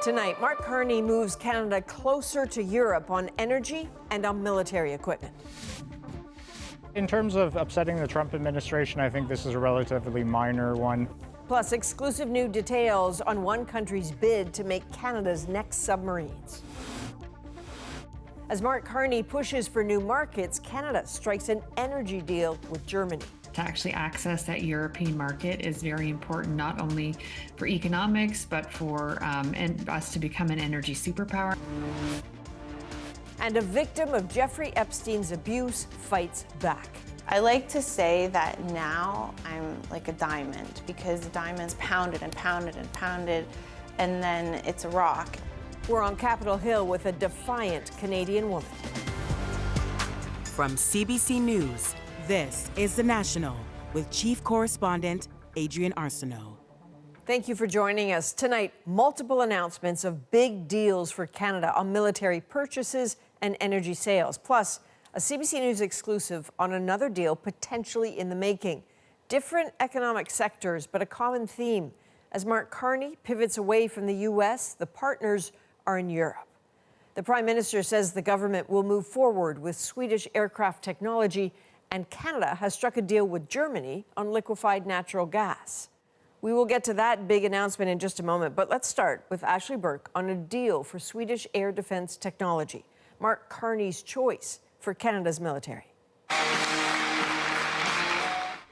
Tonight, Mark Carney moves Canada closer to Europe on energy and on military equipment. In terms of upsetting the Trump administration, I think this is a relatively minor one. Plus, exclusive new details on one country's bid to make Canada's next submarines. As Mark Carney pushes for new markets, Canada strikes an energy deal with Germany. To actually access that European market is very important, not only for economics, but for us to become an energy superpower. And a victim of Jeffrey Epstein's abuse fights back. I like to say that now I'm like a diamond, because the diamond's pounded and pounded and pounded, and then it's a rock. We're on Capitol Hill with a defiant Canadian woman. From CBC News, this is The National with Chief Correspondent Adrienne Arsenault. Thank you for joining us. Tonight, multiple announcements of big deals for Canada on military purchases and energy sales. Plus, a CBC News exclusive on another deal potentially in the making. Different economic sectors, but a common theme. As Mark Carney pivots away from the U.S., the partners are in Europe. The Prime Minister says the government will move forward with Swedish aircraft technology, and Canada has struck a deal with Germany on liquefied natural gas. We will get to that big announcement in just a moment, but let's start with Ashley Burke on a deal for Swedish air defense technology. Mark Carney's choice for Canada's military.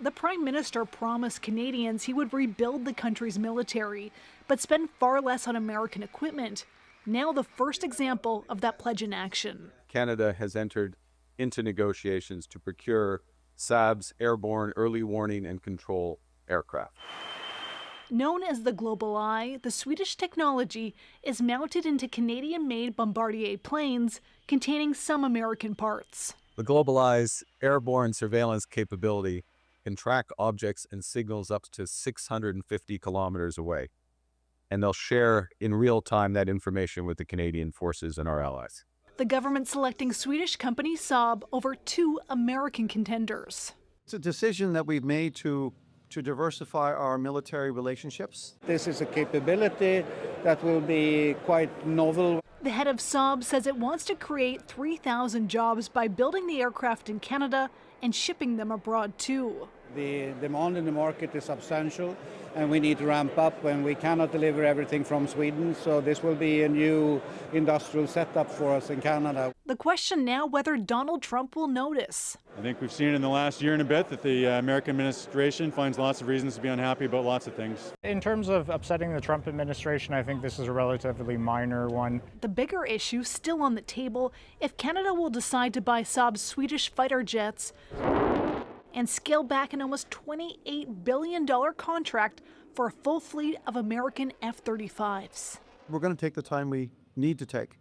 The Prime Minister promised Canadians he would rebuild the country's military, but spend far less on American equipment. Now the first example of that pledge in action. Canada has entered into negotiations to procure SAB's airborne early warning and control aircraft. Known as the Global Eye, the Swedish technology is mounted into Canadian-made Bombardier planes containing some American parts. The Global Eye's airborne surveillance capability can track objects and signals up to 650 kilometers away. And they'll share in real time that information with the Canadian forces and our allies. The government selecting Swedish company Saab over two American contenders. It's a decision that we've made to diversify our military relationships. This is a capability that will be quite novel. The head of Saab says it wants to create 3,000 jobs by building the aircraft in Canada and shipping them abroad too. The demand in the market is substantial, and we need to ramp up, and we cannot deliver everything from Sweden, so this will be a new industrial setup for us in Canada. The question now whether Donald Trump will notice. I think we've seen in the last year and a bit that the American administration finds lots of reasons to be unhappy about lots of things. In terms of upsetting the Trump administration, I think this is a relatively minor one. The bigger issue still on the table if Canada will decide to buy Saab's Swedish fighter jets and scale back an almost $28 billion contract for a full fleet of American F-35s. We're going to take the time we need to take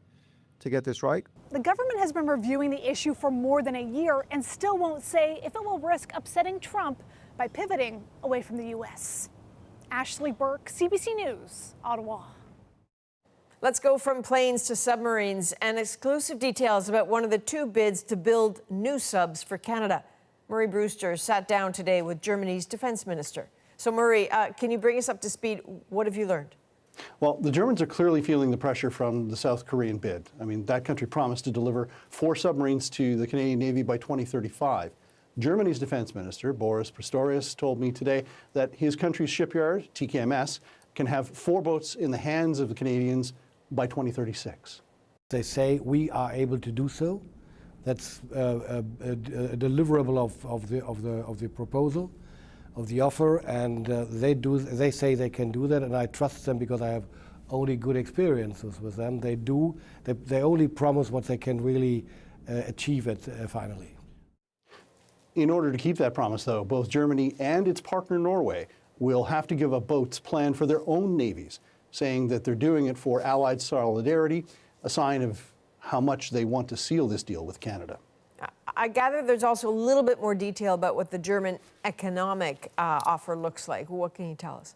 to get this right. The government has been reviewing the issue for more than a year and still won't say if it will risk upsetting Trump by pivoting away from the U.S. Ashley Burke, CBC News, Ottawa. Let's go from planes to submarines and exclusive details about one of the two bids to build new subs for Canada. Murray Brewster sat down today with Germany's defense minister. So Murray, can you bring us up to speed? What have you learned? Well, the Germans are clearly feeling the pressure from the South Korean bid. I mean, that country promised to deliver 4 submarines to the Canadian Navy by 2035. Germany's defense minister, Boris Pistorius, told me today that his country's shipyard, TKMS, can have 4 boats in the hands of the Canadians by 2036. They say we are able to do so. That's a deliverable of the proposal, of the offer, and they say they can do that, and I trust them because I have only good experiences with them. They only promise what they can really achieve it finally. In order to keep that promise, though, both Germany and its partner Norway will have to give up boats planned for their own navies, saying that they're doing it for Allied solidarity, a sign of how much they want to seal this deal with Canada. I gather there's also a little bit more detail about what the German economic offer looks like. What can you tell us?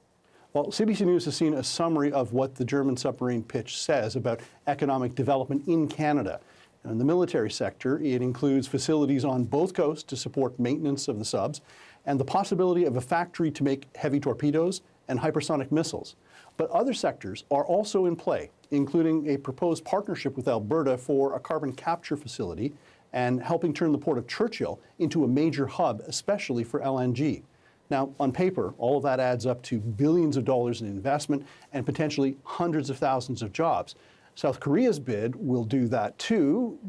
Well, CBC News has seen a summary of what the German submarine pitch says about economic development in Canada. And in the military sector, it includes facilities on both coasts to support maintenance of the subs and the possibility of a factory to make heavy torpedoes and hypersonic missiles. But other sectors are also in play, including a proposed partnership with Alberta for a carbon capture facility and helping turn the Port of Churchill into a major hub, especially for LNG. Now, on paper, all of that adds up to billions of dollars in investment and potentially hundreds of thousands of jobs. South Korea's bid will do that too,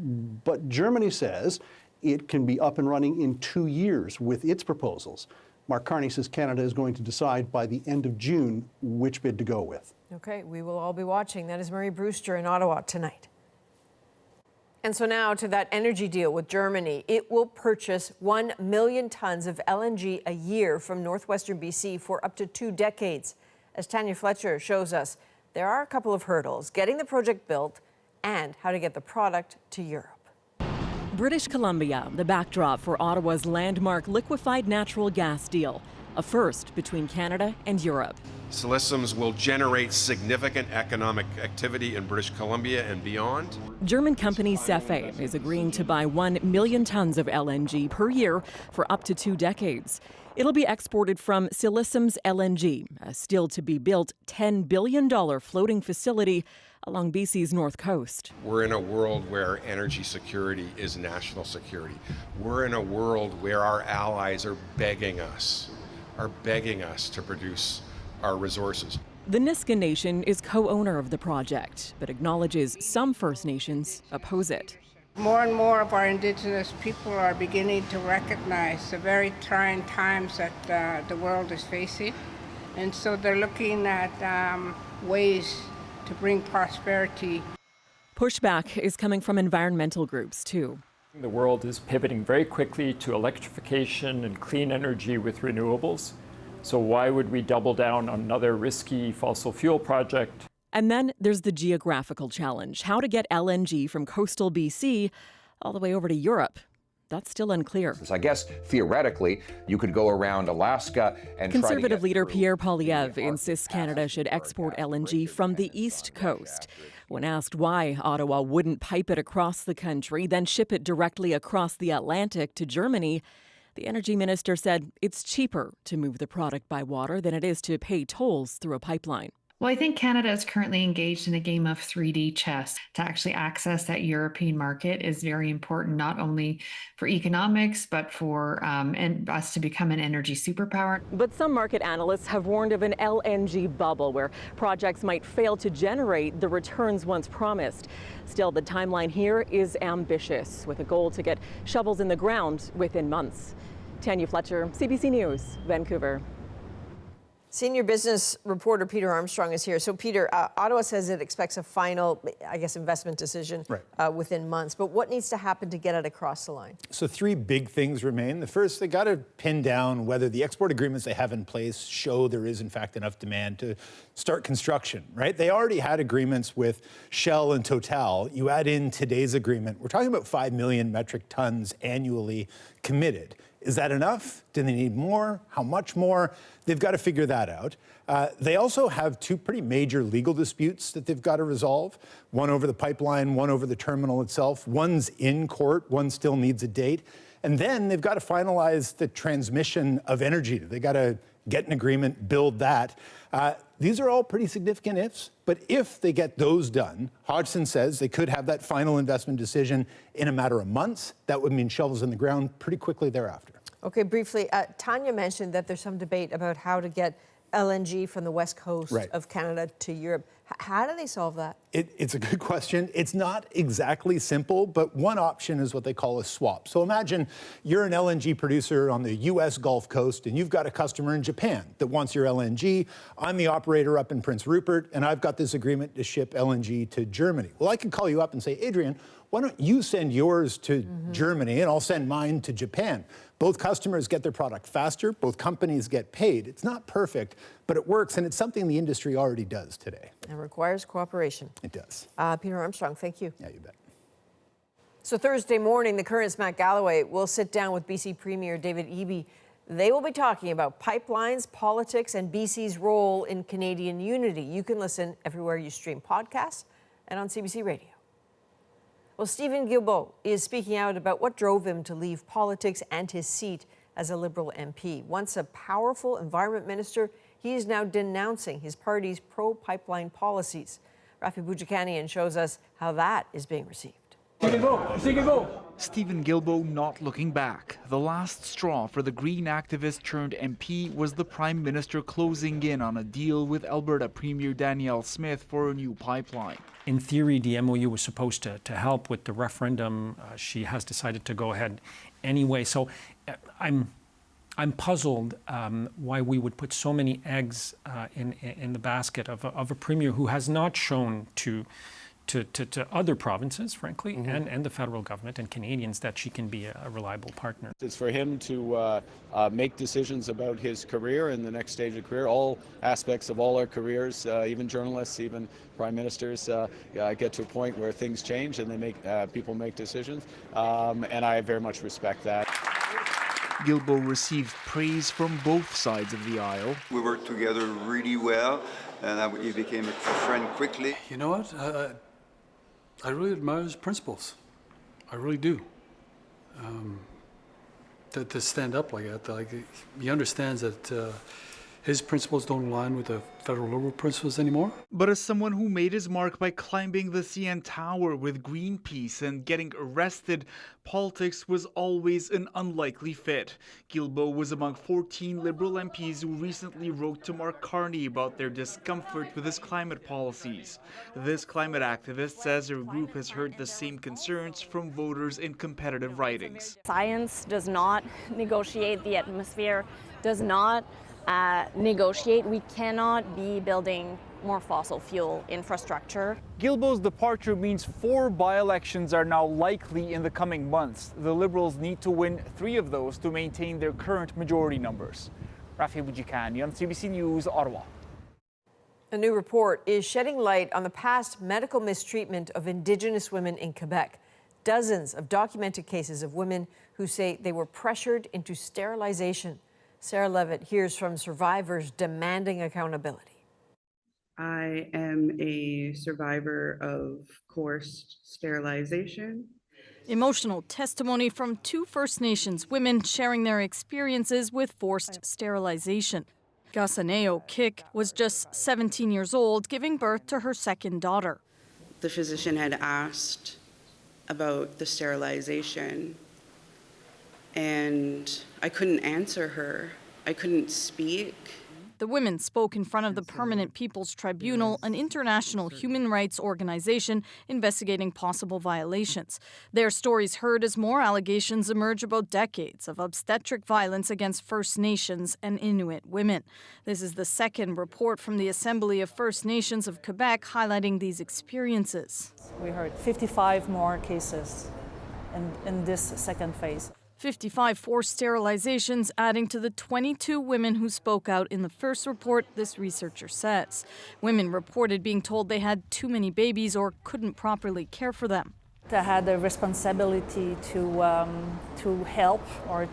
but Germany says it can be up and running in 2 years with its proposals. Mark Carney says Canada is going to decide by the end of June which bid to go with. Okay, we will all be watching. That is Murray Brewster in Ottawa tonight. And so now to that energy deal with Germany. It will purchase 1 million tons of LNG a year from northwestern BC for up to 2 decades. As Tanya Fletcher shows us, there are a couple of hurdles: getting the project built and how to get the product to Europe. British Columbia, the backdrop for Ottawa's landmark liquefied natural gas deal, a first between Canada and Europe. Siliciums will generate significant economic activity in British Columbia and beyond. German company Cefe is agreeing to buy 1 million tons of LNG per year for up to 2 decades. It'll be exported from Siliciums LNG, a still-to-be-built $10 billion floating facility along BC's north coast. We're in a world where energy security is national security. We're in a world where our allies are begging us to produce our resources. The Nisga'a Nation is co-owner of the project, but acknowledges some First Nations oppose it. More and more of our Indigenous people are beginning to recognize the very trying times that the world is facing. And so they're looking at ways to bring prosperity. Pushback is coming from environmental groups, too. The world is pivoting very quickly to electrification and clean energy with renewables. So why would we double down on another risky fossil fuel project? And then there's the geographical challenge: how to get LNG from coastal BC all the way over to Europe. That's still unclear. I guess theoretically, you could go around Alaska and Conservative leader Pierre Poilievre insists Canada should export LNG from the East Coast. When asked why Ottawa wouldn't pipe it across the country, then ship it directly across the Atlantic to Germany, the energy minister said it's cheaper to move the product by water than it is to pay tolls through a pipeline. Well, I think Canada is currently engaged in a game of 3D chess. To actually access that European market is very important, not only for economics, but for us to become an energy superpower. But some market analysts have warned of an LNG bubble where projects might fail to generate the returns once promised. Still, the timeline here is ambitious, with a goal to get shovels in the ground within months. Tanya Fletcher, CBC News, Vancouver. Senior business reporter Peter Armstrong is here. So, Peter, Ottawa says it expects a final, investment decision within months. But what needs to happen to get it across the line? So 3 big things remain. The first, they got to pin down whether the export agreements they have in place show there is, in fact, enough demand to start construction, right? They already had agreements with Shell and Total. You add in today's agreement, we're talking about 5 million metric tons annually committed. Is that enough? Do they need more? How much more? They've got to figure that out. They also have 2 pretty major legal disputes that they've got to resolve. One over the pipeline, one over the terminal itself. One's in court, one still needs a date. And then they've got to finalize the transmission of energy. They got to get an agreement, build that. These are all pretty significant ifs, but if they get those done, Hodgson says they could have that final investment decision in a matter of months. That would mean shovels in the ground pretty quickly thereafter. Okay, briefly, Tanya mentioned that there's some debate about how to get LNG from the west coast of Canada to Europe. How do they solve that? It's a good question. It's not exactly simple, but one option is what they call a swap. So imagine you're an LNG producer on the U.S. Gulf Coast, and you've got a customer in Japan that wants your LNG. I'm the operator up in Prince Rupert, and I've got this agreement to ship LNG to Germany. Well, I could call you up and say, Adrian, why don't you send yours to Germany, and I'll send mine to Japan. Both customers get their product faster, both companies get paid. It's not perfect, but it works, and it's something the industry already does today. It requires cooperation. It does. Peter Armstrong, thank you. Yeah, you bet. So Thursday morning, the Current's Matt Galloway will sit down with BC Premier David Eby. They will be talking about pipelines, politics, and BC's role in Canadian unity. You can listen everywhere you stream podcasts and on CBC Radio. Well, Stephen Guilbeault is speaking out about what drove him to leave politics and his seat as a Liberal MP. Once a powerful environment minister, he is now denouncing his party's pro-pipeline policies. Rafi Boudjikanian shows us how that is being received. Stephen Guilbeault not looking back. The last straw for the Green activist turned MP was the Prime Minister closing in on a deal with Alberta Premier Danielle Smith for a new pipeline. In theory, the MOU was supposed to help with the referendum. She has decided to go ahead anyway. So I'm puzzled why we would put so many eggs in the basket of a premier who has not shown to other provinces, frankly, and the federal government and Canadians that she can be a reliable partner. It's for him to make decisions about his career and the next stage of career. All aspects of all our careers, even journalists, even prime ministers, get to a point where things change and they make people make decisions, and I very much respect that. Guilbeault received praise from both sides of the aisle. We worked together really well, and he became a friend quickly. You know what? I really admire his principles. I really do. To stand up like that, like he understands that his principles don't align with the federal Liberal principles anymore. But as someone who made his mark by climbing the CN Tower with Greenpeace and getting arrested, politics was always an unlikely fit. Guilbeault was among 14 Liberal MPs who recently wrote to Mark Carney about their discomfort with his climate policies. This climate activist says her group has heard the same concerns from voters in competitive ridings. Science does not negotiate the atmosphere, does not negotiate. We cannot be building more fossil fuel infrastructure. Guilbeault's departure means 4 by-elections are now likely in the coming months. The Liberals need to win 3 of those to maintain their current majority numbers. Rafi Boudjikanian, CBC News, Ottawa. A new report is shedding light on the past medical mistreatment of Indigenous women in Quebec. Dozens of documented cases of women who say they were pressured into sterilization. Sarah Levitt hears from survivors demanding accountability. I am a survivor of coerced sterilization. Emotional testimony from 2 First Nations women sharing their experiences with forced sterilization. Gasaneo Kik was just 17 years old, giving birth to her second daughter. The physician had asked about the sterilization, and I couldn't answer her. I couldn't speak. The women spoke in front of the Permanent People's Tribunal, an international human rights organization investigating possible violations. Their stories heard as more allegations emerge about decades of obstetric violence against First Nations and Inuit women. This is the second report from the Assembly of First Nations of Quebec highlighting these experiences. We heard 55 more cases in this second phase. 55 forced sterilizations, adding to the 22 women who spoke out in the first report, this researcher says. Women reported being told they had too many babies or couldn't properly care for them. I had the responsibility to help or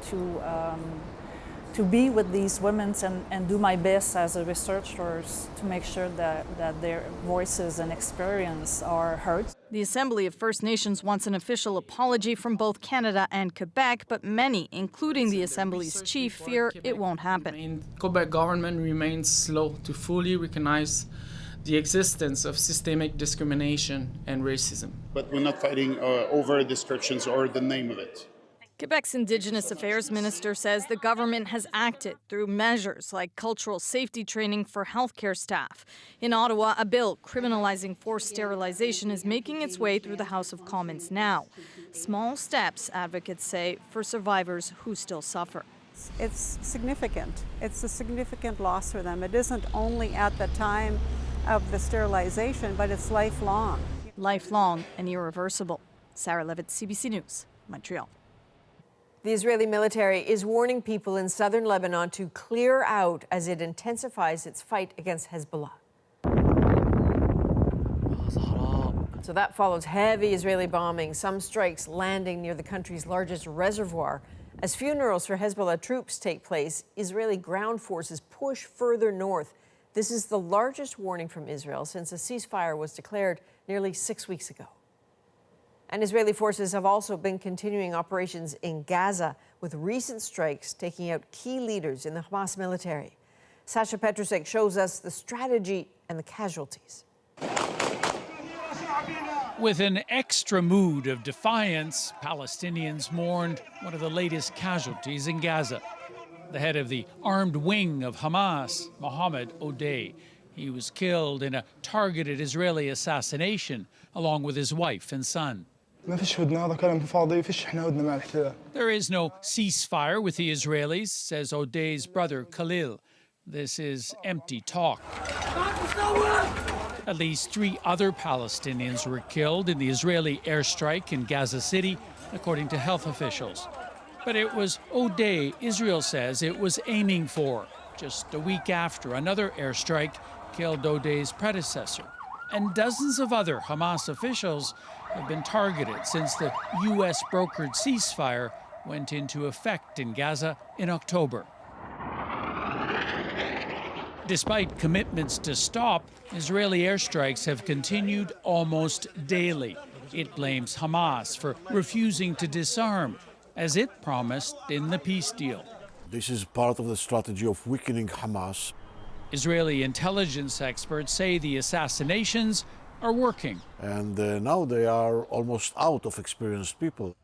to be with these women and do my best as a researcher to make sure that their voices and experience are heard. The Assembly of First Nations wants an official apology from both Canada and Quebec, but many, including the Assembly's chief, fear it won't happen. The Quebec government remains slow to fully recognize the existence of systemic discrimination and racism. But we're not fighting over descriptions or the name of it. Quebec's Indigenous Affairs Minister says the government has acted through measures like cultural safety training for healthcare staff. In Ottawa, a bill criminalizing forced sterilization is making its way through the House of Commons now. Small steps, advocates say, for survivors who still suffer. It's significant. It's a significant loss for them. It isn't only at the time of the sterilization, but it's lifelong. Lifelong and irreversible. Sarah Levitt, CBC News, Montreal. The Israeli military is warning people in southern Lebanon to clear out as it intensifies its fight against Hezbollah. So that follows heavy Israeli bombing, some strikes landing near the country's largest reservoir. As funerals for Hezbollah troops take place, Israeli ground forces push further north. This is the largest warning from Israel since a ceasefire was declared nearly 6 weeks ago. And Israeli forces have also been continuing operations in Gaza, with recent strikes taking out key leaders in the Hamas military. Sasha Petrusek shows us the strategy and the casualties. With an extra mood of defiance, Palestinians mourned one of the latest casualties in Gaza. The head of the armed wing of Hamas, Mohammed Odeh. He was killed in a targeted Israeli assassination, along with his wife and son. There is no ceasefire with the Israelis, says Odeh's brother Khalil. This is empty talk. At least 3 other Palestinians were killed in the Israeli airstrike in Gaza City, according to health officials. But it was Odeh, Israel says, it was aiming for, just a week after another airstrike killed Odeh's predecessor. And dozens of other Hamas officials have been targeted since the U.S.-brokered ceasefire went into effect in Gaza in October. Despite commitments to stop, Israeli airstrikes have continued almost daily. It blames Hamas for refusing to disarm, as it promised in the peace deal. This is part of the strategy of weakening Hamas. Israeli intelligence experts say the assassinations are working. And now they are almost out of experienced people.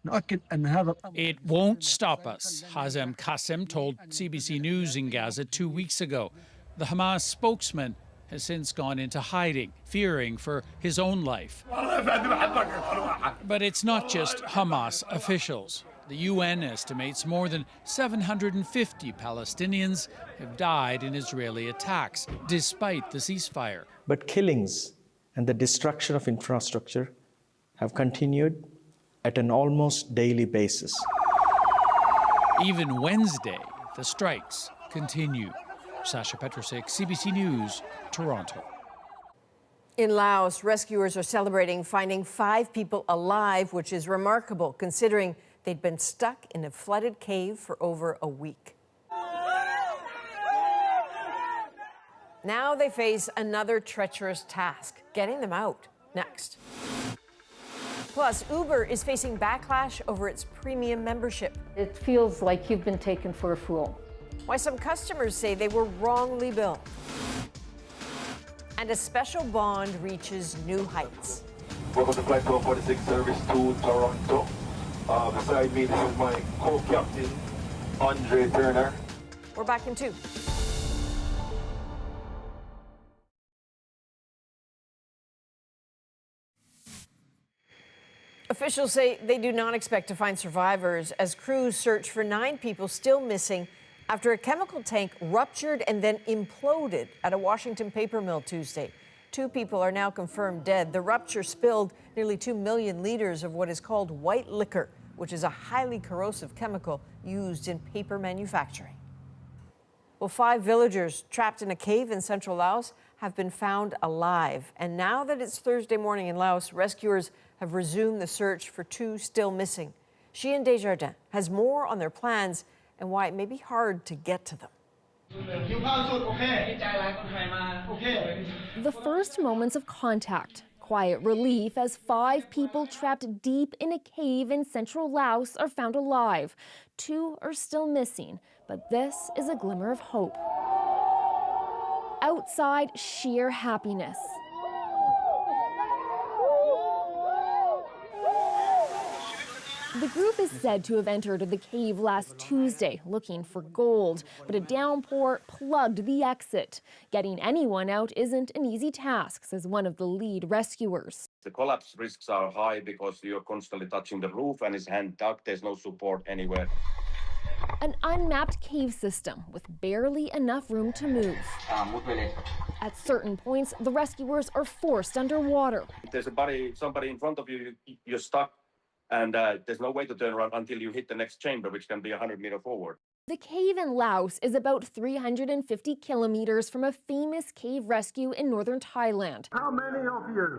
It won't stop us, Hazem Qassem told CBC News in Gaza 2 weeks ago. The Hamas spokesman has since gone into hiding, fearing for his own life. But it's not just Hamas officials. The UN estimates more than 750 Palestinians have died in Israeli attacks, despite the ceasefire. But killings and the destruction of infrastructure have continued at an almost daily basis. Even Wednesday, the strikes continue. Sasha Petrusek, CBC News, Toronto. In Laos, rescuers are celebrating finding 5 people alive, which is remarkable considering they'd been stuck in a flooded cave for over a week. Now they face another treacherous task, getting them out. Next. Plus, Uber is facing backlash over its premium membership. It feels like you've been taken for a fool. Why some customers say they were wrongly billed. And a special bond reaches new heights. Welcome to Flight 1246 service to Toronto. Beside me, this is my co-captain, Andre Turner. We're back in 2. Officials say they do not expect to find survivors as crews search for 9 people still missing after a chemical tank ruptured and then imploded at a Washington paper mill Tuesday. 2 people are now confirmed dead. The rupture spilled nearly 2 million liters of what is called white liquor, which is a highly corrosive chemical used in paper manufacturing. Well, 5 villagers trapped in a cave in central Laos have been found alive. And now that it's Thursday morning in Laos, rescuers have resumed the search for 2 still missing. Sheehan Desjardins has more on their plans and why it may be hard to get to them. The first moments of contact, quiet relief as 5 people trapped deep in a cave in central Laos are found alive. 2 are still missing, but this is a glimmer of hope. Outside, sheer happiness. The group is said to have entered the cave last Tuesday looking for gold, but a downpour plugged the exit. Getting anyone out isn't an easy task, says one of the lead rescuers. The collapse risks are high because you're constantly touching the roof and it's hand dug. There's no support anywhere. An unmapped cave system with barely enough room to move. At certain points, the rescuers are forced underwater. If there's somebody in front of you, you're stuck. And there's no way to turn around until you hit the next chamber, which can be 100 meters forward. The cave in Laos is about 350 kilometers from a famous cave rescue in northern Thailand. How many of you?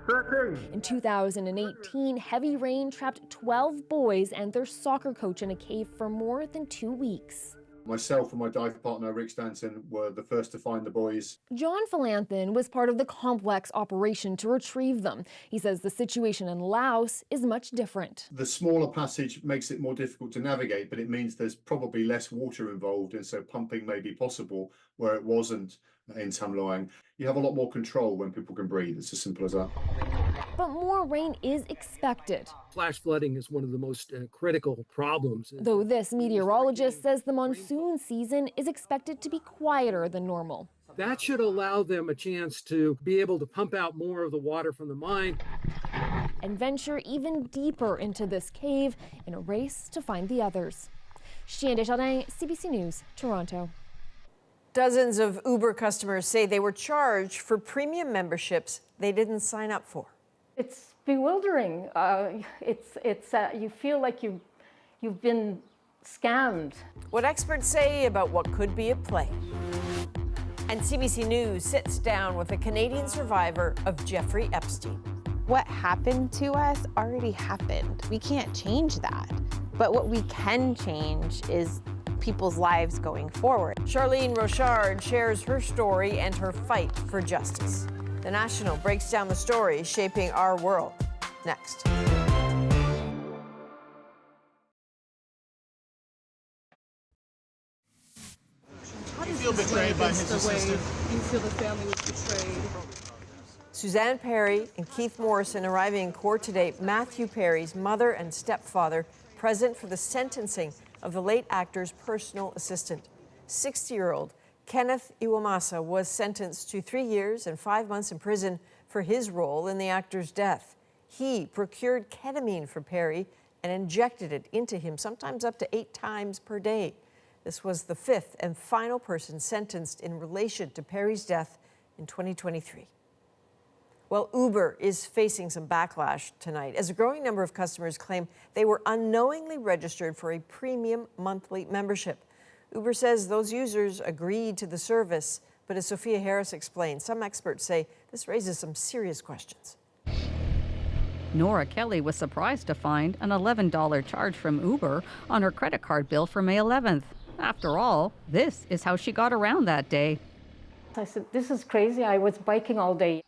13. In 2018, heavy rain trapped 12 boys and their soccer coach in a cave for more than 2 weeks. Myself and my dive partner, Rick Stanton, were the first to find the boys. John Philanthon was part of the complex operation to retrieve them. He says the situation in Laos is much different. The smaller passage makes it more difficult to navigate, but it means there's probably less water involved, and so pumping may be possible where it wasn't in Tam Loang. You have a lot more control when people can breathe. It's as simple as that. But more rain is expected. Flash flooding is one of the most critical problems. Though this meteorologist says the monsoon season is expected to be quieter than normal. That should allow them a chance to be able to pump out more of the water from the mine and venture even deeper into this cave in a race to find the others. Chien Desjardins, CBC News, Toronto. Dozens of Uber customers say they were charged for premium memberships they didn't sign up for. It's bewildering. You feel like you've been scammed. What experts say about what could be at play. And CBC News sits down with a Canadian survivor of Jeffrey Epstein. What happened to us already happened. We can't change that. But what we can change is people's lives going forward. Charlene Rochard shares her story and her fight for justice. The National breaks down the story shaping our world. Next. Do you feel betrayed by his assistant? You feel the family was betrayed? Suzanne Perry and Keith Morrison arriving in court today. Mathew Perry's mother and stepfather present for the sentencing of the late actor's personal assistant. 60-year-old Kenneth Iwamasa was sentenced to 3 years and 5 months in prison for his role in the actor's death. He procured ketamine for Perry and injected it into him, sometimes up to 8 times per day. This was the 5th and final person sentenced in relation to Perry's death in 2023. Well, Uber is facing some backlash tonight as a growing number of customers claim they were unknowingly registered for a premium monthly membership. Uber says those users agreed to the service, but as Sophia Harris explained, some experts say this raises some serious questions. Nora Kelly was surprised to find an $11 charge from Uber on her credit card bill for May 11th. After all, this is how she got around that day. I said, this is crazy. I was biking all day.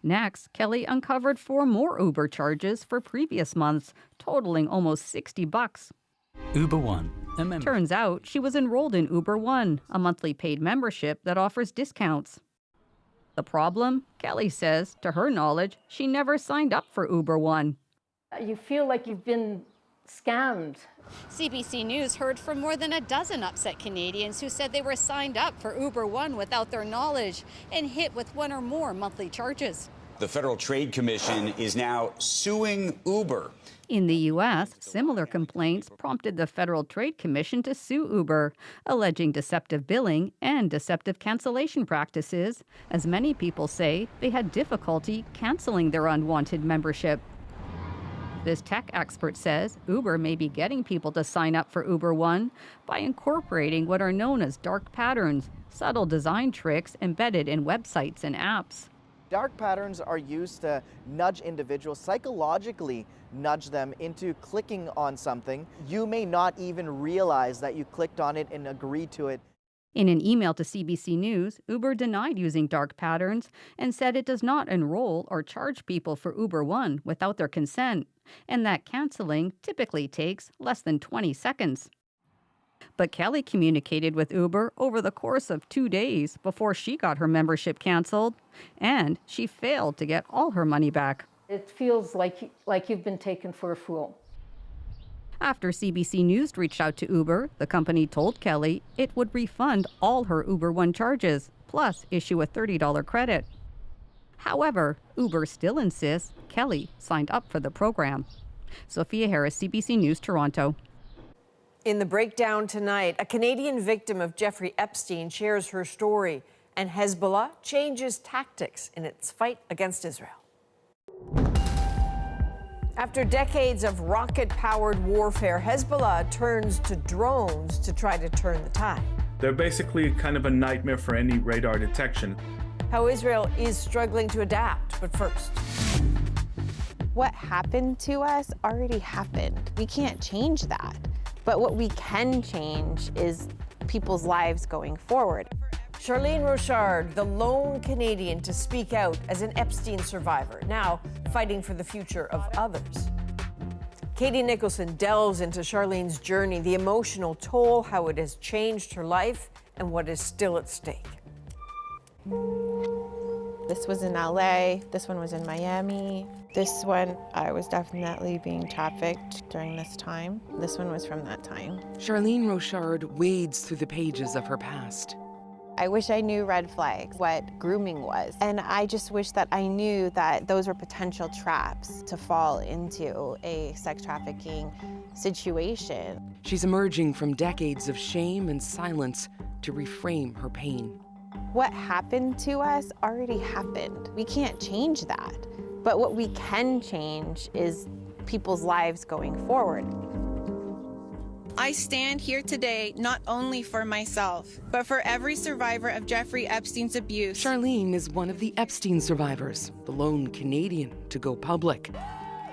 Next, Kelly uncovered 4 more Uber charges for previous months, totaling almost $60. Uber One. Turns out she was enrolled in Uber One, a monthly paid membership that offers discounts. The problem? Kelly says, to her knowledge, she never signed up for Uber One. You feel like you've been scammed. CBC News heard from more than a dozen upset Canadians who said they were signed up for Uber One without their knowledge and hit with 1 or more monthly charges. The Federal Trade Commission is now suing Uber. In the U.S., similar complaints prompted the Federal Trade Commission to sue Uber, alleging deceptive billing and deceptive cancellation practices, as many people say they had difficulty canceling their unwanted membership. This tech expert says Uber may be getting people to sign up for Uber One by incorporating what are known as dark patterns, subtle design tricks embedded in websites and apps. Dark patterns are used to nudge individuals, psychologically nudge them into clicking on something. You may not even realize that you clicked on it and agreed to it. In an email to CBC News, Uber denied using dark patterns and said it does not enroll or charge people for Uber One without their consent, and that canceling typically takes less than 20 seconds. But Kelly communicated with Uber over the course of 2 days before she got her membership canceled, and she failed to get all her money back. It feels like you've been taken for a fool. After CBC News reached out to Uber, the company told Kelly it would refund all her Uber One charges, plus issue a $30 credit. However, Uber still insists Kelly signed up for the program. Sophia Harris, CBC News, Toronto. In the breakdown tonight, a Canadian victim of Jeffrey Epstein shares her story, and Hezbollah changes tactics in its fight against Israel. After decades of rocket-powered warfare, Hezbollah turns to drones to try to turn the tide. They're basically kind of a nightmare for any radar detection. How Israel is struggling to adapt, but first. What happened to us already happened. We can't change that. But what we can change is people's lives going forward. Charlene Rochard, the lone Canadian to speak out as an Epstein survivor, now fighting for the future of others. Katie Nicholson delves into Charlene's journey, the emotional toll, how it has changed her life, and what is still at stake. This was in LA, this one was in Miami. This one, I was definitely being trafficked during this time. This one was from that time. Charlene Rochard wades through the pages of her past. I wish I knew red flags, what grooming was. And I just wish that I knew that those were potential traps to fall into a sex trafficking situation. She's emerging from decades of shame and silence to reframe her pain. What happened to us already happened. We can't change that. But what we can change is people's lives going forward. I stand here today not only for myself, but for every survivor of Jeffrey Epstein's abuse. Charlene is one of the Epstein survivors, the lone Canadian to go public,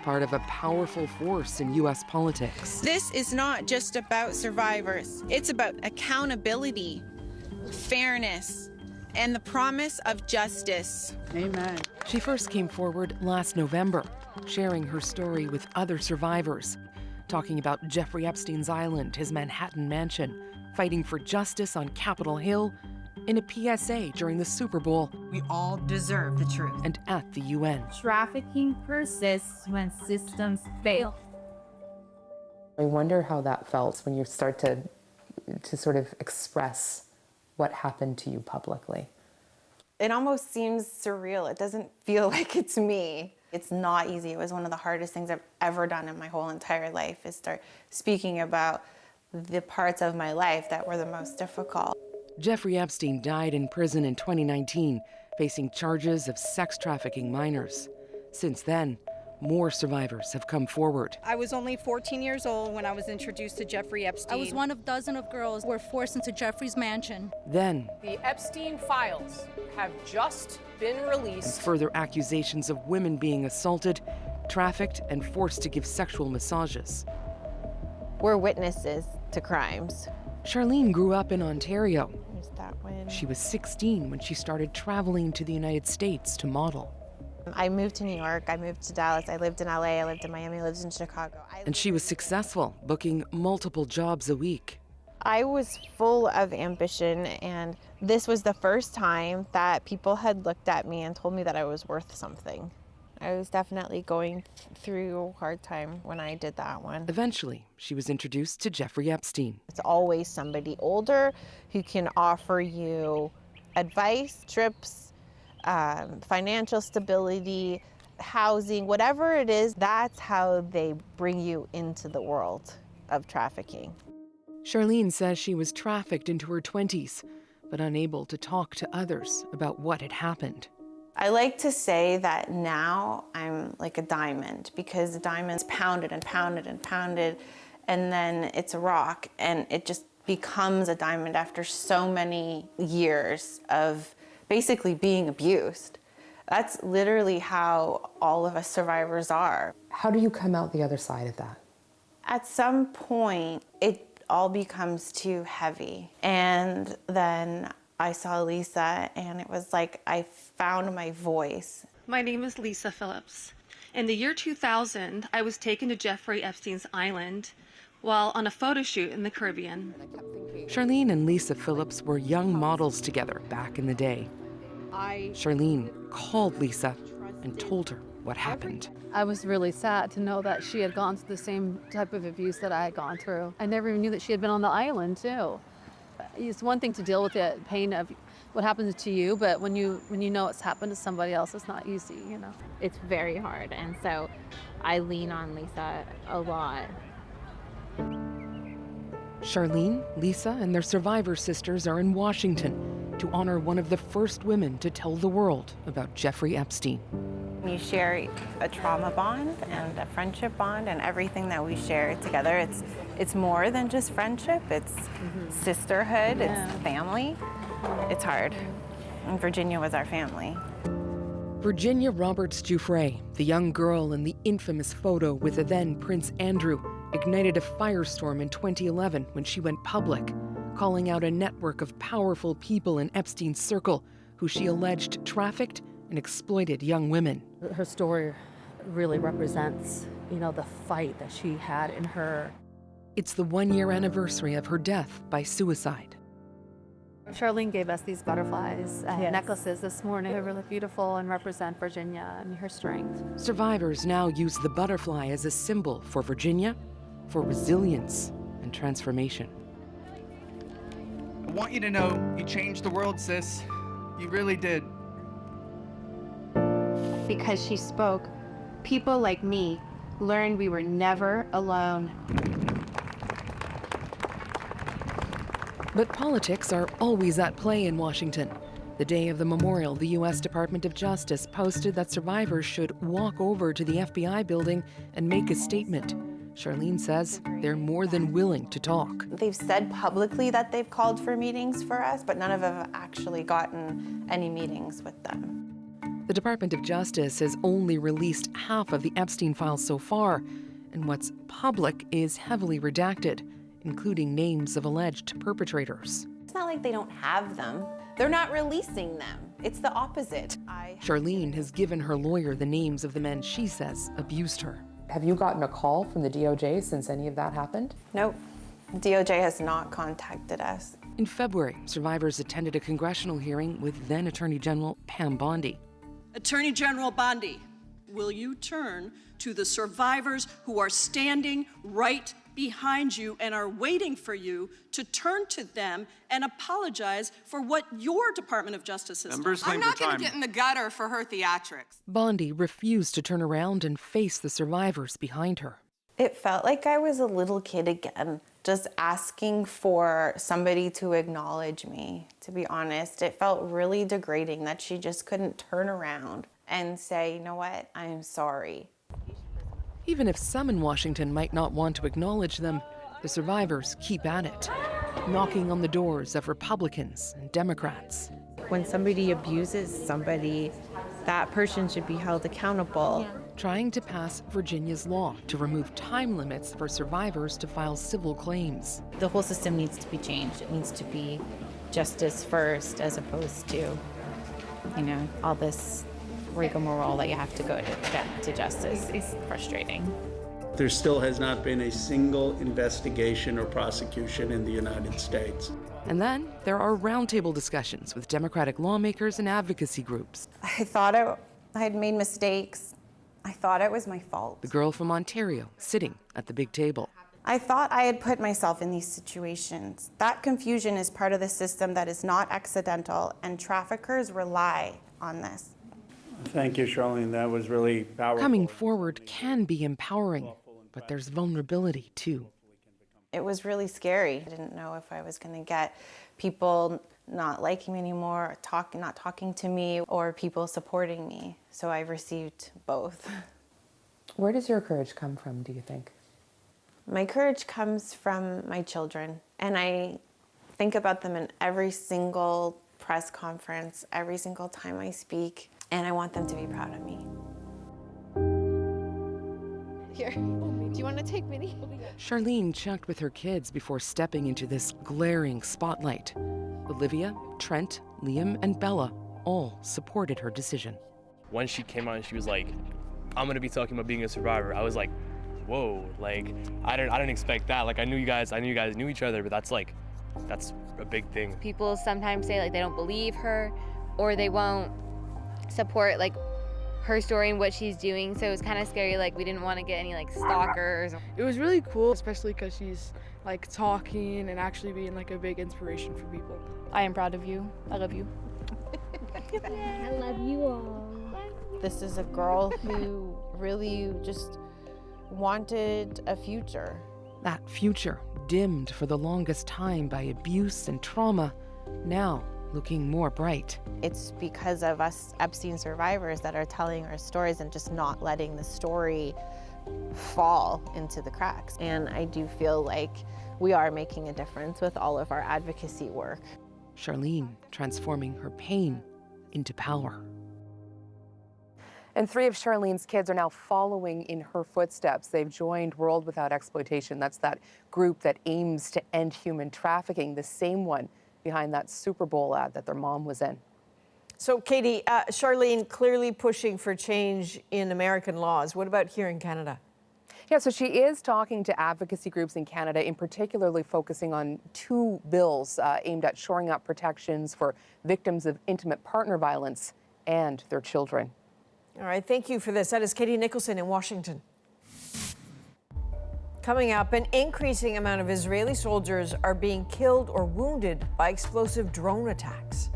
part of a powerful force in U.S. politics. This is not just about survivors. It's about accountability, fairness, and the promise of justice. Amen. She first came forward last November, sharing her story with other survivors, talking about Jeffrey Epstein's island, his Manhattan mansion, fighting for justice on Capitol Hill, in a PSA during the Super Bowl. We all deserve the truth. And at the UN. Trafficking persists when systems fail. I wonder how that felt when you start to sort of express what happened to you publicly. It almost seems surreal. It doesn't feel like it's me. It's not easy. It was one of the hardest things I've ever done in my whole entire life, is start speaking about the parts of my life that were the most difficult. Jeffrey Epstein died in prison in 2019, facing charges of sex trafficking minors. Since then, more survivors have come forward. I was only 14 years old when I was introduced to Jeffrey Epstein. I was one of dozens of girls who were forced into Jeffrey's mansion. Then, the Epstein files have just been released. And further accusations of women being assaulted, trafficked, and forced to give sexual massages. We're witnesses to crimes. Charlene grew up in Ontario. There's that one. She was 16 when she started traveling to the United States to model. I moved to New York, I moved to Dallas, I lived in LA, I lived in Miami, I lived in Chicago. And she was successful, booking multiple jobs a week. I was full of ambition, and this was the first time that people had looked at me and told me that I was worth something. I was definitely going through a hard time when I did that one. Eventually, she was introduced to Jeffrey Epstein. It's always somebody older who can offer you advice, trips, financial stability, housing, whatever it is, that's how they bring you into the world of trafficking. Charlene says she was trafficked into her 20s, but unable to talk to others about what had happened. I like to say that now I'm like a diamond, because a diamond's pounded and pounded and pounded, and then it's a rock, and it just becomes a diamond after so many years of basically being abused. That's literally how all of us survivors are. How do you come out the other side of that? At some point, it all becomes too heavy. And then I saw Lisa, and it was like I found my voice. My name is Lisa Phillips. In the year 2000, I was taken to Jeffrey Epstein's island while on a photo shoot in the Caribbean. Charlene and Lisa Phillips were young models together back in the day. Charlene called Lisa and told her what happened. I was really sad to know that she had gone through the same type of abuse that I had gone through. I never even knew that she had been on the island too. It's one thing to deal with the pain of what happens to you, but when you know it's happened to somebody else, it's not easy, you know. It's very hard, and so I lean on Lisa a lot. Charlene, Lisa, and their survivor sisters are in Washington to honor one of the first women to tell the world about Jeffrey Epstein. You share a trauma bond and a friendship bond, and everything that we share together, it's more than just friendship, it's sisterhood, it's family. It's hard. And Virginia was our family. Virginia Roberts Giuffre, the young girl in the infamous photo with the then Prince Andrew, ignited a firestorm in 2011 when she went public, calling out a network of powerful people in Epstein's circle who she alleged trafficked and exploited young women. Her story really represents, the fight that she had in her. It's the 1-year anniversary of her death by suicide. Charlene gave us these butterflies necklaces this morning. They're really beautiful and represent Virginia and her strength. Survivors now use the butterfly as a symbol for Virginia, for resilience and transformation. I want you to know you changed the world, sis. You really did. Because she spoke, people like me learned we were never alone. But politics are always at play in Washington. The day of the memorial, the U.S. Department of Justice posted that survivors should walk over to the FBI building and make a statement. Charlene says they're more than willing to talk. They've said publicly that they've called for meetings for us, but none of them have actually gotten any meetings with them. The Department of Justice has only released half of the Epstein files so far, and what's public is heavily redacted, including names of alleged perpetrators. It's not like they don't have them. They're not releasing them. It's the opposite. Charlene has given her lawyer the names of the men she says abused her. Have you gotten a call from the DOJ since any of that happened? Nope. DOJ has not contacted us. In February, survivors attended a congressional hearing with then Attorney General Pam Bondi. Attorney General Bondi, will you turn to the survivors who are standing right behind you and are waiting for you to turn to them and apologize for what your Department of Justice has done? I'm not going to get in the gutter for her theatrics. Bondi refused to turn around and face the survivors behind her. It felt like I was a little kid again, just asking for somebody to acknowledge me, to be honest. It felt really degrading that she just couldn't turn around and say, you know what, I am sorry. Even if some in Washington might not want to acknowledge them, the survivors keep at it, knocking on the doors of Republicans and Democrats. When somebody abuses somebody, that person should be held accountable. Trying to pass Virginia's law to remove time limits for survivors to file civil claims. The whole system needs to be changed. It needs to be justice first as opposed to, all this rigmarole that you have to go to get to justice. It's frustrating. There still has not been a single investigation or prosecution in the United States. And then there are roundtable discussions with Democratic lawmakers and advocacy groups. I thought I had made mistakes. I thought it was my fault. The girl from Ontario sitting at the big table. I thought I had put myself in these situations. That confusion is part of the system that is not accidental, and traffickers rely on this. Thank you, Charlene. That was really powerful. Coming forward can be empowering, but there's vulnerability too. It was really scary. I didn't know if I was going to get people not liking me anymore, not talking to me, or people supporting me. So I received both. Where does your courage come from, do you think? My courage comes from my children, and I think about them in every single press conference, every single time I speak, and I want them to be proud of me. Here, do you want to take Minnie? Charlene checked with her kids before stepping into this glaring spotlight. Olivia, Trent, Liam, and Bella all supported her decision. When she came on, she was like, I'm gonna be talking about being a survivor. I was like, whoa, like, I didn't expect that. Like, I knew you guys knew each other, but that's a big thing. People sometimes say like they don't believe her or they won't support like her story and what she's doing, so it was kind of scary. Like, we didn't want to get any like stalkers. It was really cool, especially because she's like talking and actually being like a big inspiration for people. I am proud of you. I love you. I love you all. This is a girl who really just wanted a future. That future, dimmed for the longest time by abuse and trauma, now looking more bright. It's because of us Epstein survivors that are telling our stories and just not letting the story fall into the cracks. And I do feel like we are making a difference with all of our advocacy work. Charlene transforming her pain into power. And 3 of Charlene's kids are now following in her footsteps. They've joined World Without Exploitation. That's that group that aims to end human trafficking, the same one behind that Super Bowl ad that their mom was in. So, Katie, Charlene clearly pushing for change in American laws. What about here in Canada? Yeah, so she is talking to advocacy groups in Canada, in particularly focusing on 2 bills aimed at shoring up protections for victims of intimate partner violence and their children. All right, thank you for this. That is Katie Nicholson in Washington. Coming up, an increasing amount of Israeli soldiers are being killed or wounded by explosive drone attacks.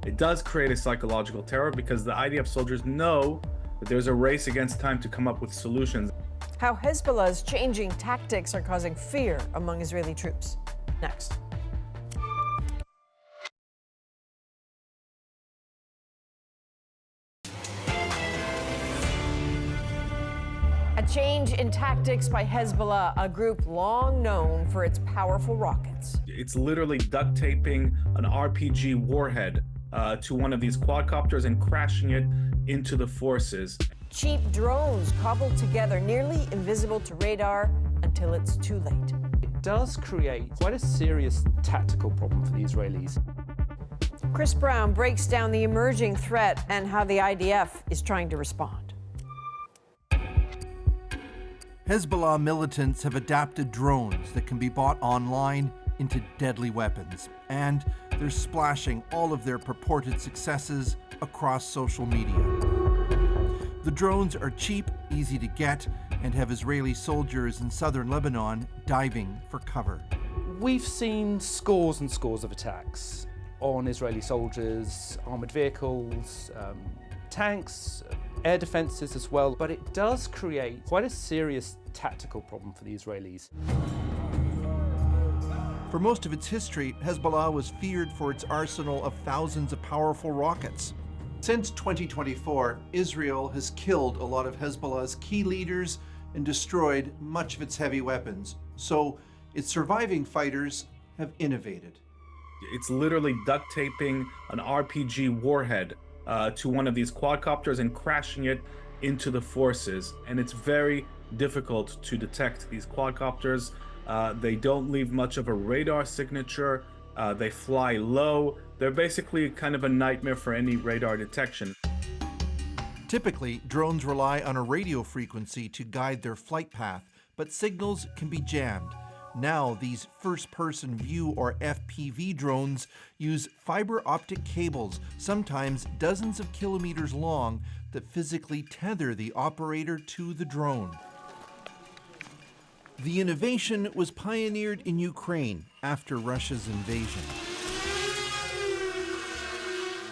It does create a psychological terror because the IDF soldiers know that there's a race against time to come up with solutions. How Hezbollah's changing tactics are causing fear among Israeli troops. Next. A change in tactics by Hezbollah, a group long known for its powerful rockets. It's literally duct taping an RPG warhead to one of these quadcopters and crashing it into the forces. Cheap drones cobbled together, nearly invisible to radar until it's too late. It does create quite a serious tactical problem for the Israelis. Chris Brown breaks down the emerging threat and how the IDF is trying to respond. Hezbollah militants have adapted drones that can be bought online into deadly weapons, and they're splashing all of their purported successes across social media. The drones are cheap, easy to get, and have Israeli soldiers in southern Lebanon diving for cover. We've seen scores and scores of attacks on Israeli soldiers, armoured vehicles, tanks, air defences as well, but it does create quite a serious tactical problem for the Israelis. For most of its history, Hezbollah was feared for its arsenal of thousands of powerful rockets. Since 2024, Israel has killed a lot of Hezbollah's key leaders and destroyed much of its heavy weapons. So its surviving fighters have innovated. It's literally duct taping an RPG warhead to one of these quadcopters and crashing it into the forces. And it's very difficult to detect these quadcopters. They don't leave much of a radar signature. They fly low. They're basically kind of a nightmare for any radar detection. Typically, drones rely on a radio frequency to guide their flight path, but signals can be jammed. Now, these first-person view or FPV drones use fiber optic cables, sometimes dozens of kilometers long, that physically tether the operator to the drone. The innovation was pioneered in Ukraine after Russia's invasion.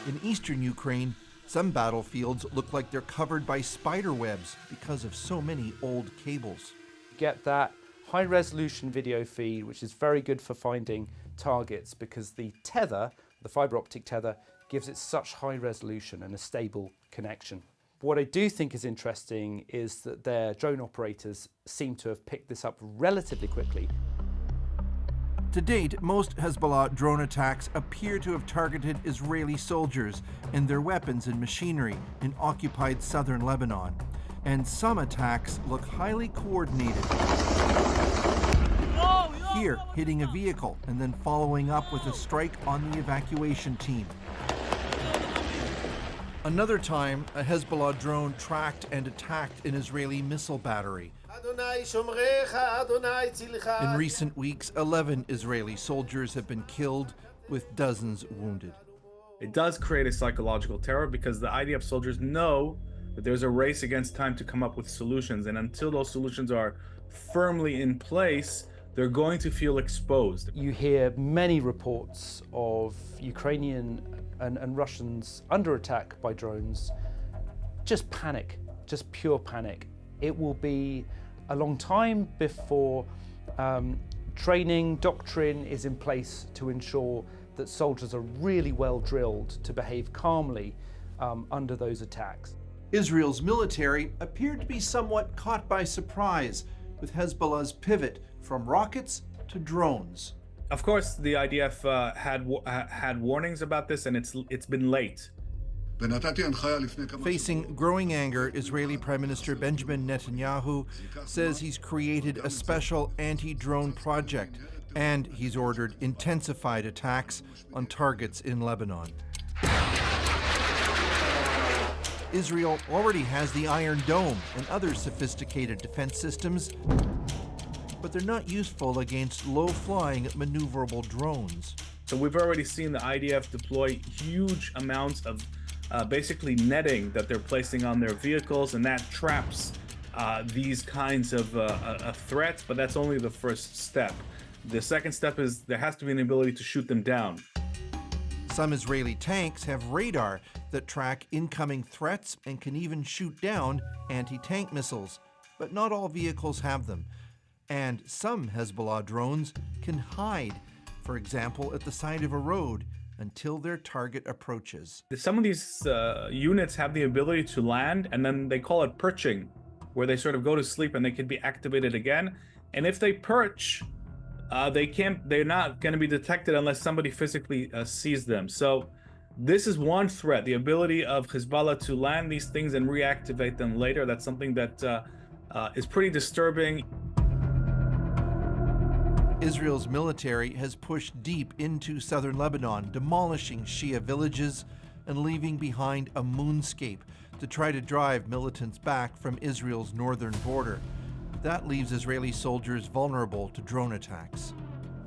In eastern Ukraine, some battlefields look like they're covered by spider webs because of so many old cables. Get that high-resolution video feed, which is very good for finding targets because the tether, the fiber optic tether, gives it such high resolution and a stable connection. What I do think is interesting is that their drone operators seem to have picked this up relatively quickly. To date, most Hezbollah drone attacks appear to have targeted Israeli soldiers and their weapons and machinery in occupied southern Lebanon. And some attacks look highly coordinated. Here, hitting a vehicle and then following up with a strike on the evacuation team. Another time, a Hezbollah drone tracked and attacked an Israeli missile battery. In recent weeks, 11 Israeli soldiers have been killed, with dozens wounded. It does create a psychological terror because the IDF soldiers know that there's a race against time to come up with solutions, and until those solutions are firmly in place, they're going to feel exposed. You hear many reports of Ukrainian and Russians under attack by drones. Just panic, just pure panic. It will be a long time before training, doctrine is in place to ensure that soldiers are really well drilled to behave calmly under those attacks. Israel's military appeared to be somewhat caught by surprise with Hezbollah's pivot from rockets to drones. Of course, the IDF had warnings about this, and it's been late. Facing growing anger, Israeli Prime Minister Benjamin Netanyahu says he's created a special anti-drone project, and he's ordered intensified attacks on targets in Lebanon. Israel already has the Iron Dome and other sophisticated defense systems, but they're not useful against low-flying, maneuverable drones. So we've already seen the IDF deploy huge amounts of basically netting that they're placing on their vehicles, and that traps these kinds of threats, but that's only the first step. The second step is there has to be an ability to shoot them down. Some Israeli tanks have radar that track incoming threats and can even shoot down anti-tank missiles, but not all vehicles have them. And some Hezbollah drones can hide, for example, at the side of a road until their target approaches. Some of these units have the ability to land, and then they call it perching, where they sort of go to sleep and they can be activated again. And if they perch, they're not going to be detected unless somebody physically sees them. So this is one threat, the ability of Hezbollah to land these things and reactivate them later. That's something that is pretty disturbing. Israel's military has pushed deep into southern Lebanon, demolishing Shia villages and leaving behind a moonscape to try to drive militants back from Israel's northern border. That leaves Israeli soldiers vulnerable to drone attacks.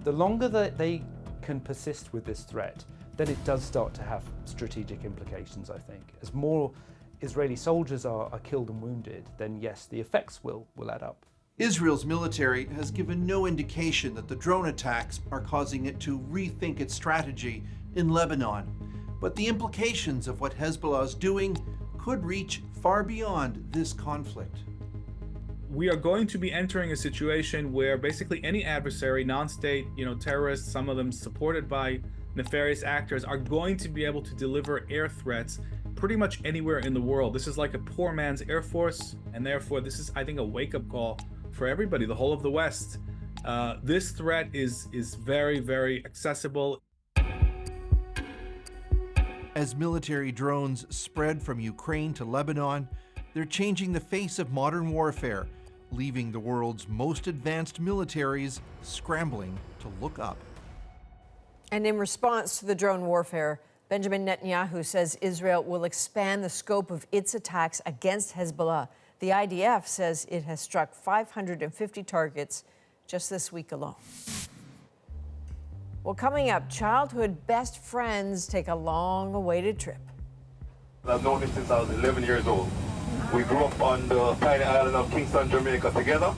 The longer that they can persist with this threat, then it does start to have strategic implications, I think. As more Israeli soldiers are killed and wounded, then yes, the effects will add up. Israel's military has given no indication that the drone attacks are causing it to rethink its strategy in Lebanon. But the implications of what Hezbollah is doing could reach far beyond this conflict. We are going to be entering a situation where basically any adversary, non-state, terrorists, some of them supported by nefarious actors, are going to be able to deliver air threats pretty much anywhere in the world. This is like a poor man's Air Force, and therefore this is, I think, a wake-up call for everybody, the whole of the West. This threat is very, very accessible. As military drones spread from Ukraine to Lebanon, they're changing the face of modern warfare, leaving the world's most advanced militaries scrambling to look up. And in response to the drone warfare, Benjamin Netanyahu says Israel will expand the scope of its attacks against Hezbollah. The IDF says it has struck 550 targets just this week alone. Well, coming up, childhood best friends take a long-awaited trip. I've known him since I was 11 years old. We grew up on the tiny island of Kingston, Jamaica together.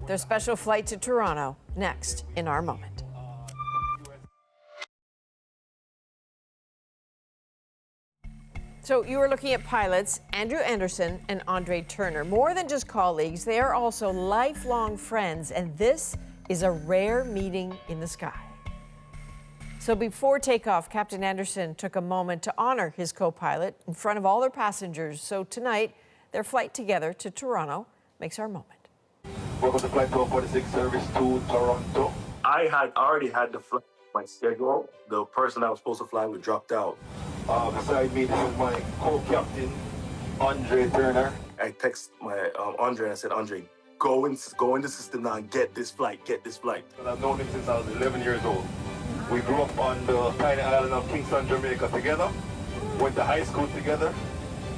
Their special flight to Toronto, next in our moment. So you were looking at pilots Andrew Anderson and Andre Turner. More than just colleagues, they are also lifelong friends, and this is a rare meeting in the sky. So before takeoff, Captain Anderson took a moment to honor his co-pilot in front of all their passengers. So tonight, their flight together to Toronto makes our moment. Welcome to Flight 1246 service to Toronto. I had already had the flight my schedule. The person I was supposed to fly with dropped out. Beside me, this is my co-captain, Andre Turner. I text my Andre and I said, Andre, go in the system now and get this flight. I've known him since I was 11 years old. We grew up on the tiny island of Kingston, Jamaica together, went to high school together,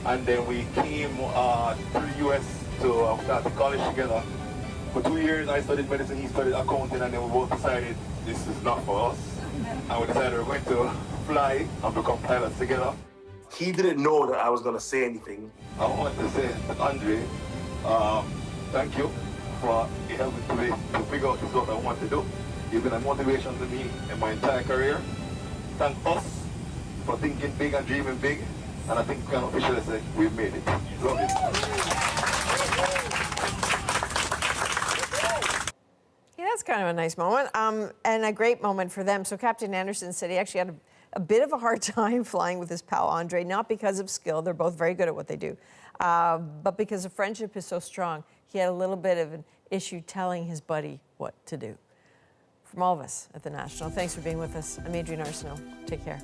and then we came to the US to start college together. For 2 years, I studied medicine, he studied accounting, and then we both decided this is not for us. And we decided we were going to fly and become pilots together. He didn't know that I was going to say anything. I want to say to Andre, thank you for helping me to figure out this is what I want to do. You've been a motivation to me in my entire career. Thank us for thinking big and dreaming big. And I think we can officially say we've made it. Love it. Yeah, that's kind of a nice moment and a great moment for them. So Captain Anderson said he actually had a bit of a hard time flying with his pal Andre, not because of skill. They're both very good at what they do, but because the friendship is so strong. He had a little bit of an issue telling his buddy what to do. From all of us at The National, thanks for being with us. I'm Adrienne Arsenault. Take care.